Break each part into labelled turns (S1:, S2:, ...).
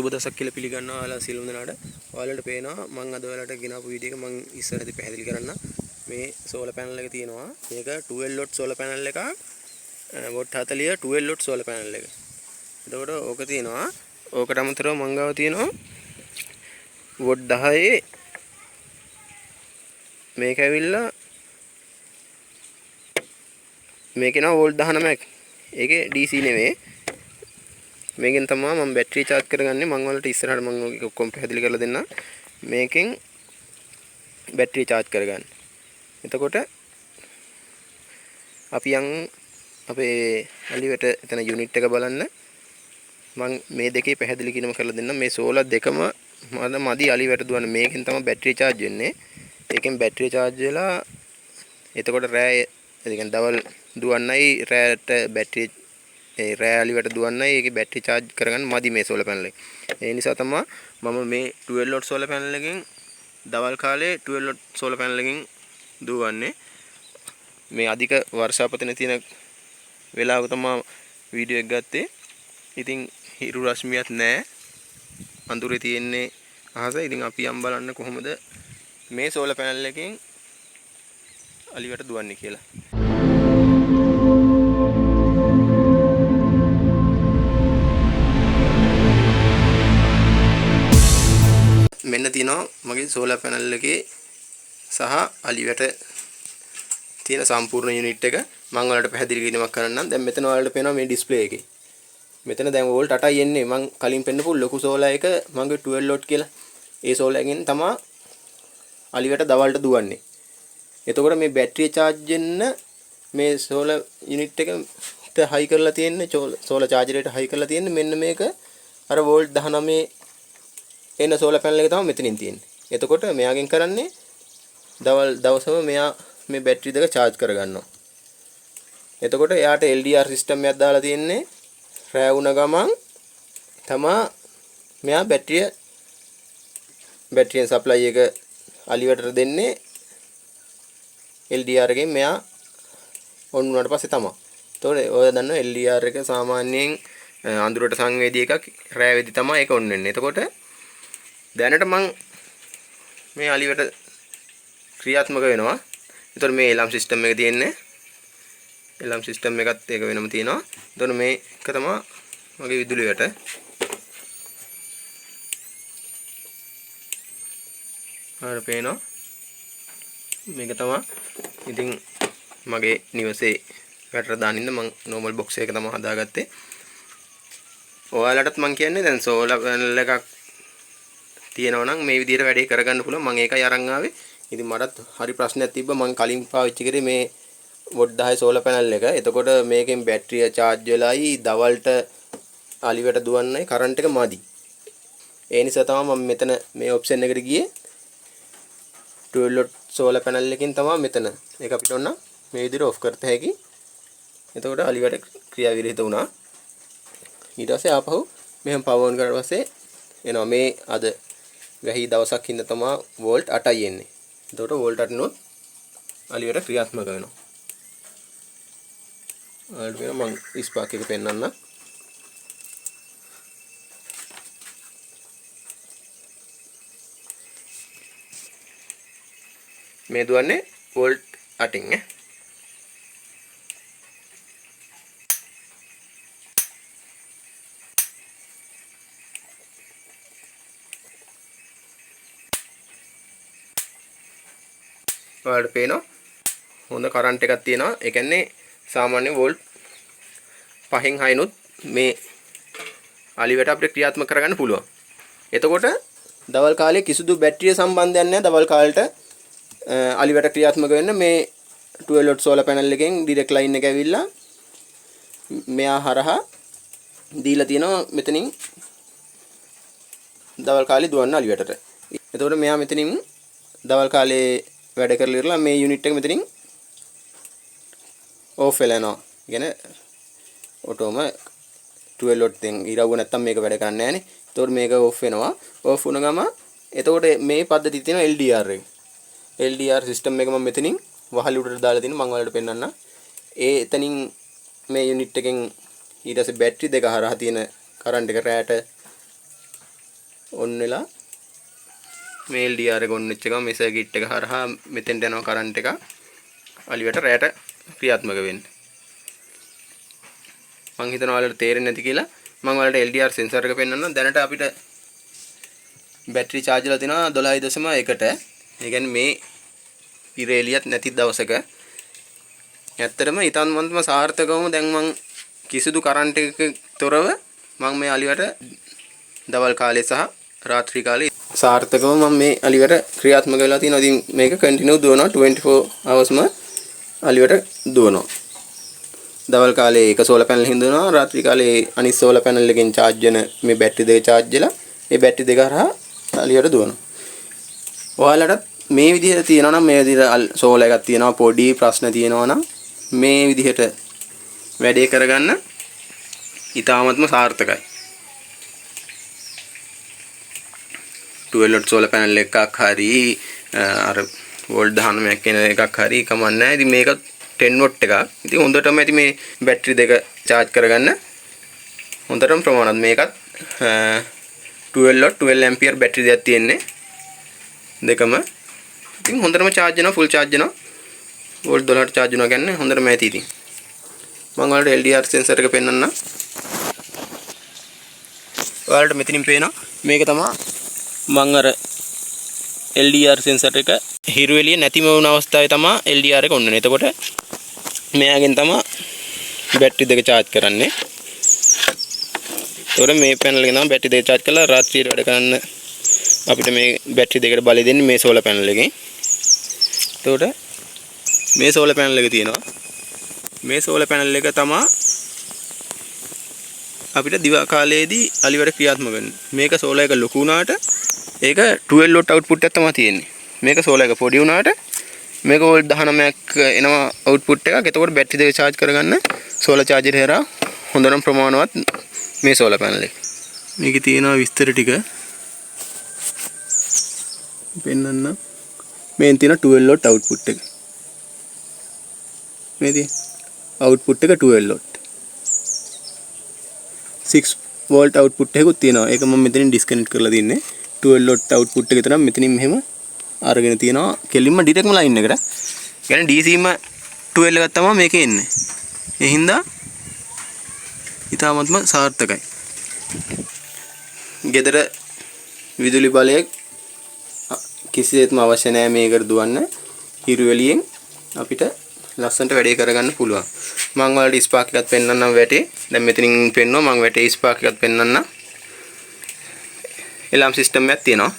S1: ඔබ දසක් කියලා පිළිගන්නවා ඔයාලා සියලුම දෙනාට. ඔයාලට පේනවා මම අද ඔයාලට ගෙනාපු වීඩියෝ එක මම ඉස්සරහදී පැහැදිලි කරන්න. මේ සෝලර් පැනල් එක තියෙනවා. මේක 12 watt සෝලර් පැනල් එකක්. watt 40 12 watt සෝලර් පැනල් එක. එතකොට ඕක තියෙනවා. ඕකට අමතරව මං ගාව තියෙනවා watt 10 මේක ඇවිල්ලා මේකේ නෝ වෝල්ට් 19ක්. ඒකේ DC නෙමෙයි. මේකෙන් තමයි මම බැටරි charge කරගන්නේ. මම වලට ඉස්සරහට මම ඔක ඔක්කොම පැහැදිලි කරලා දෙන්නම්. මේකෙන් බැටරි charge කරගන්න. එතකොට අපි යන් අපේ අලිවට එතන යුනිට් එක බලන්න. මම මේ දෙකේ පැහැදිලි කිරීම කරලා දෙන්නම්. මේ සෝලර් දෙකම මදි අලිවට දුවන්න. මේකෙන් තමයි බැටරි charge වෙන්නේ. ඒකෙන් බැටරි charge වෙලා එතකොට රෑ ඒ කියන්නේ දවල් දුවන්නයි රෑට බැටරි ඒ රෑ අලිවට දුවන්නයි ඒකේ බැටරි charge කරගන්න මදි මේ සෝලර් පැනල් එක. ඒ නිසා තමයි මම මේ 12 watt සෝලර් පැනල් එකෙන් දවල් කාලේ 12 watt සෝලර් පැනල් එකෙන් දුවන්නේ. මේ අධික වර්ෂාපතන තියෙන වෙලාවක තමයි වීඩියෝ එක ගත්තේ. ඉතින් හිරු රශ්මියක් නැහැ. අඳුරේ තියෙන්නේ අහස. ඉතින් අපි යම් බලන්න කොහොමද මේ සෝලර් පැනල් එකෙන් අලිවට දුවන්නේ කියලා. මෙන්න තියෙනවා මගේ සෝලර් පැනල් එකේ සහ අලිවට තියෙන සම්පූර්ණ යුනිට් එක මම ඔයාලට පැහැදිලි කිරීමක් කරන්නම්. දැන් මෙතන ඔයාලට පේනවා මේ ඩිස්ප්ලේ එකේ. මෙතන දැන් වෝල්ට් 8යි එන්නේ. මම කලින් පෙන්නපු ලොකු සෝලර් එක මගේ 12 watt කියලා. ඒ සෝලර් එකෙන් තමයි අලිවට දවල්ට දුවන්නේ. එතකොට මේ බැටරිය charge වෙන්න මේ සෝලර් යුනිට් එකට හයි කරලා තියෙන්නේ සෝලර් චාර්ජරයට හයි කරලා තියෙන්නේ මෙන්න මේක අර වෝල්ට් 19 එන සෝලර් පැනල් එක තමයි මෙතනින් තියෙන්නේ. එතකොට මෙයාගෙන් කරන්නේ දවසම මෙයා මේ බැටරි දෙක charge කරගන්නවා. එතකොට එයාට LDR සිස්ටම් එකක් දාලා තියෙන්නේ. රෑ වුණ ගමන් තමා මෙයා බැටරියෙන් සප්ලයි එක අලිවට දෙන්නේ. LDR එකෙන් මෙයා ඔන් වුණාට පස්සේ තමයි. එතකොට ඔය දන්නවා LDR එක සාමාන්‍යයෙන් අඳුරට සංවේදී එකක්. රෑ වෙදි තමයි ඒක ඔන් වෙන්නේ. එතකොට දැනට මම මේ අලිවට ක්‍රියාත්මක වෙනවා. එතකොට මේ එලම් සිස්ටම් එක තියෙන්නේ. එලම් සිස්ටම් එකත් ඒක වෙනම තියෙනවා. එතකොට මේක තමයි මගේ විදුලියට. හරියට පේනවා. මේක තමයි ඉතින් මගේ නිවසේ වැටර දානින්න මම normal box එක තමයි හදාගත්තේ. ඔයාලටත් මම කියන්නේ දැන් සෝලර් පැනල් එකක් තියෙනවා නම් මේ විදිහට වැඩේ කරගන්න පුළුවන්. මම ඒකයි අරන් ආවේ. ඉතින් මටත් හරි ප්‍රශ්නයක් තිබ්බා. මම කලින් පාවිච්චි කරේ මේ watt 10 සෝලර් පැනල් එක. එතකොට මේකෙන් බැටරිය charge වෙලායි දවල්ට අලිවට දුවන්නයි කරන්ට් එක මදි. ඒ නිසා තමයි මම මෙතන මේ ඔප්ෂන් එකට ගියේ. 12 watt සෝලර් පැනල් එකකින් තමයි මෙතන. ඒක අපිට ඕන මේ විදිහට ඔෆ් කරත හැකි. එතකොට අලිවට ක්‍රියාවිරහිත වුණා. ඊට පස්සේ ආපහු මෙහෙම පවර් ඔන් කරලා පස්සේ එනවා මේ අද වැහි දවසක් ඉන්න තමයි වෝල්ට් 8යි එන්නේ. එතකොට වෝල්ට් 8 නොත් අලියට ක්‍රියාත්මක වෙනවා. අර මම ස්පාක් එක පෙන්නන්න. මේ දුවන්නේ වෝල්ට් 8න් ඈ. ඔයාලට පේනවා හොඳ කරන්ට් එකක් තියෙනවා. ඒ කියන්නේ සාමාන්‍ය වෝල්ට් 5න් 6නුත් මේ අලිවට අපිට ක්‍රියාත්මක කරගන්න පුළුවන්. එතකොට දවල් කාලේ කිසිදු බැටරිය සම්බන්ධයක් නැහැ. දවල් කාලේට අලිවට ක්‍රියාත්මක වෙන්න මේ 12 watt සෝලර් පැනල් එකෙන් ඩිරෙක්ට් ලයින් එක ඇවිල්ලා මෙයා හරහා දීලා තියෙනවා මෙතනින් දවල් කාලේ දුවන්න අලිවටට. එතකොට මෙයා මෙතනින් දවල් කාලේ වැඩ කරලා ඉවරලා මේ යුනිට් එක මෙතනින් ඕෆ් වෙලා යනවා. කියන්නේ ඔටෝම 12 watt දෙන් ඉරවුව නැත්තම් මේක වැඩ කරන්නේ නැහනේ. එතකොට මේක ඕෆ් වෙනවා. ඕෆ් වුණ ගම එතකොට මේ පද්ධතිය තියෙනවා LDR එක. LDR සිස්ටම් එක මම මෙතනින් වහල් උඩට දාලා තියෙනවා. මම ඔයාලට පෙන්නන්න. ඒ එතනින් මේ යුනිට් එකෙන් ඊට පස්සේ බැටරි දෙක හරහා තියෙන කරන්ට් එක රෑට ඔන් වෙලා මේ LDR එක ඔන් වෙච්ච ගමන් මේ සර්කිට් එක හරහා මෙතෙන්ට යනවා කරන්ට් එක අලියට රැට ක්‍රියාත්මක වෙන්න. මම හිතනවා ඔයාලට තේරෙන්නේ නැති කියලා මම ඔයාලට LDR සෙන්සර් එක පෙන්වන්නම්. දැනට අපිට බැටරි charge වෙලා තියෙනවා 12.1ට. ඒ කියන්නේ මේ ඉරේලියත් නැති දවසක ඇත්තටම ඊතන්වන්තම සාර්ථකවම දැන් මම කිසිදු කරන්ට් එකක තොරව මම මේ අලියට දවල් කාලේ සහ රාත්‍රී කාලේ සාර්ථකව මම මේ අලියට ක්‍රියාත්මක වෙලා තියෙනවා. ඉතින් මේක කන්ටිනියු දුවනවා 24 hours ම අලියට දුවනවා. දවල් කාලේ එක සෝලර් පැනල් හින්දා දුවනවා. රාත්‍රී කාලේ අනිත් සෝලර් පැනල් එකෙන් charge වෙන මේ බැටරි දෙක charge වෙලා මේ බැටරි දෙක හරහා අලියට දුවනවා. ඔයාලට මේ විදිහට තියෙනවා නම් මේ විදිහට සෝලර් එකක් තියෙනවා පොඩි ප්‍රශ්න තියෙනවා නම් මේ විදිහට වැඩේ කරගන්න ඉතාමත්ම සාර්ථකයි. 12 watt solar panel එකක් හරි අර වෝල්ට් 19ක් කියන එකක් හරි කමක් නැහැ. ඉතින් මේක 10 watt එකක්. ඉතින් හොඳටම ඇති මේ බැටරි දෙක charge කරගන්න හොඳටම ප්‍රමාණවත්. මේකත් 12 watt 12 ampere බැටරි දෙකක් තියෙන්නේ දෙකම. ඉතින් හොඳටම charge වෙනවා full charge වෙනවා. වෝල්ට් 12ට charge වෙනවා කියන්නේ හොඳටම ඇති ඉතින්. මම ඔයාලට LDR sensor එක පෙන්නන්නම්. ඔයාලට මෙතනින් පේනවා මේක තමයි මම අර LDR sensor එක හිරු එළිය නැතිම වුණ අවස්ථාවේ තමයි LDR එක ඔන්න වෙන්නේ. එතකොට මෙයාගෙන් තමයි බැටරි දෙක charge කරන්නේ. ඒතකොට මේ පැනල් එකෙන් තමයි බැටරි දෙක charge කරලා රාත්‍රියට වැඩ කරන්න අපිට මේ බැටරි දෙකට බලය දෙන්නේ මේ solar panel එකෙන්. එතකොට මේ solar panel එක තියෙනවා. මේ solar panel එක තමයි අපිට දිවා කාලයේදී අලිවැඩ ක්‍රියාත්මක වෙන්නේ. මේක solar එක ලොකු වුණාට ඒක 12 watt output එකක් තමයි තියෙන්නේ. මේක solar එක පොඩි වුණාට මේක වෝල්ට් 19ක් එනවා output එකක්. එතකොට බැටරි දෙක charge කරගන්න solar charger හරහා හොඳටම ප්‍රමාණවත් මේ solar panel එක. මේකේ තියෙනවා විස්තර ටික පෙන්නන්න. මේන් තියෙන 12 watt output එක. මේ තියෙන output එක 12 watt. 6 volt output එකකුත් තියෙනවා. ඒක මම මෙතනින් disconnect කරලා තින්නේ. 12 watt output එක විතර මෙතනින් මෙහෙම අරගෙන තියෙනවා. කෙලින්ම direct line එකට. يعني DC ම 12 එකක් තමයි මේකේ එන්නේ. ඒ හින්දා ඊටාත්ම සාර්ථකයි. ගෙදර විදුලි බලය කිසිසේත්ම අවශ්‍ය නැහැ මේකට දුවන්න. හිරු එළියෙන් අපිට ලස්සනට වැඩේ කරගන්න පුළුවන්. මම ඔයාලට ස්පාක් එකක් පෙන්නන්නම් වැටේ. දැන් මෙතනින් පෙන්නවා මම වැටේ ස්පාක් එකක් පෙන්නන්නම්. එලාම් සිස්ටම් එකක් තියෙනවා.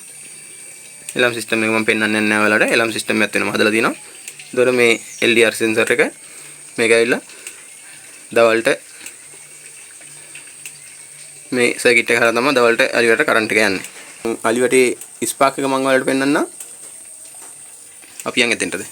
S1: එලාම් සිස්ටම් එක මම පෙන්නන්නේ නැහැ ඔයාලට. එලාම් සිස්ටම් එකක් වෙනම හදලා තියෙනවා. ඒතකොට මේ LDR sensor එක මේක ඇවිල්ලා දවල්ට මේ සර්කිට් එක හරහා තමයි දවල්ට අලියට කරන්ට් එක යන්නේ. අලිවටේ ස්පාක් එක මම ඔයාලට පෙන්නන්නම්. අපි යන් එතෙන්ටද.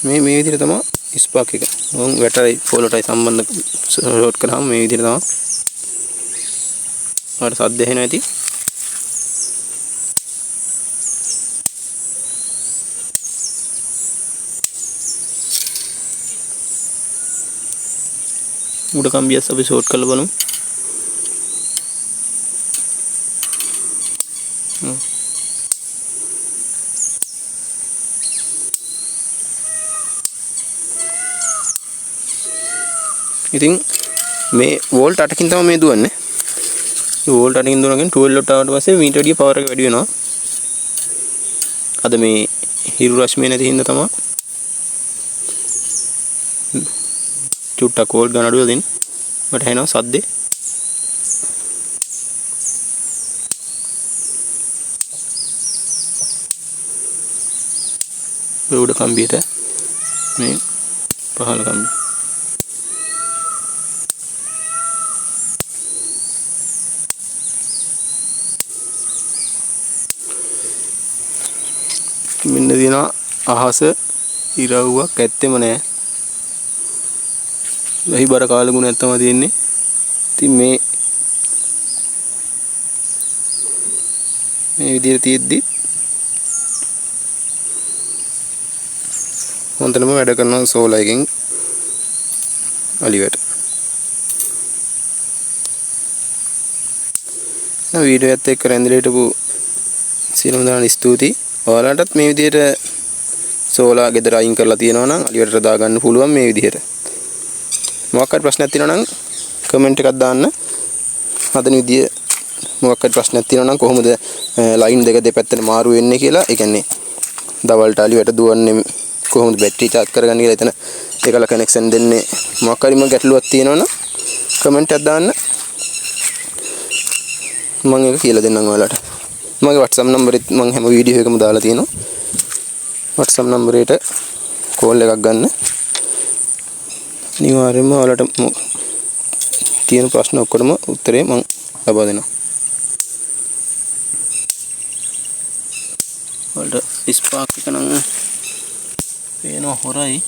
S1: මේ විදිහට තමයි ස්පාක් එක. මම වැටයි ෆෝලටයි සම්බන්ධ ෂෝට් කරාම මේ විදිහට තමයි. අර සද්ද එනවා ඇති. උඩ කම්බියස් අපි ෂෝට් කරලා බලමු. ඉතින් මේ වෝල්ට් 8කින් තමයි මේ දුවන්නේ. මේ වෝල්ට් 8කින් දුවනගෙන 12 watt ආවට පස්සේ මීට වැඩිය පවර් එක වැඩි වෙනවා. අද මේ හිරු රශ්මිය නැති හින්දා තමයි චුට්ටක් වෝල්ට් ගන්න අඩුව දෙන්නේ. මට ඇහෙනවා සද්දේ. ඒ උඩ කම්බියට මේ පහළ කම්බිය. මෙන්න දිනවා අහස ඉරව්වක් ඇත්තෙම නැහැ. ලහිබර කාලගුණයක් තමයි තියෙන්නේ. ඉතින් මේ විදිහට තියෙද්දි හොඳටම වැඩ කරනවා සෝලර් එකෙන්. අලිවට. වීඩියෝ එකත් එක්ක රැඳිලා හිටපු සියලුම දෙනාට ස්තුතියි. ඔයාලටත් මේ විදිහට සෝලා ගෙදර අයින් කරලා තියෙනවා නම් අලියට දාගන්න පුළුවන් මේ විදිහට. මොකක් හරි ප්‍රශ්නයක් තියෙනවා නම් කමෙන්ට් එකක් දාන්න. හදන විදිය මොකක් හරි ප්‍රශ්නයක් තියෙනවා නම් කොහොමද ලයින් දෙක දෙපැත්තට මාරු වෙන්නේ කියලා. ඒ කියන්නේ දවල්ට අලියට දුවන්නේ කොහොමද බැටරි චාර්ජ් කරගන්නේ කියලා එතන එකල කනෙක්ෂන් දෙන්නේ. මොකක් හරිම ගැටලුවක් තියෙනවා නම් කමෙන්ට් එකක් දාන්න. මම ඒක කියලා දෙන්නම් ඔයාලට. මගේ WhatsApp නම්බරෙත් මම හැම වීඩියෝ එකකම දාලා තියෙනවා. WhatsApp නම්බරේට කෝල් එකක් ගන්න. අනිවාර්යයෙන්ම ඔයාලට තියෙන ප්‍රශ්න ඔක්කොටම උත්තරේ මම ලබා දෙනවා. ඔයාලට ස්පාක් එක නම් පේනවා හොරයි.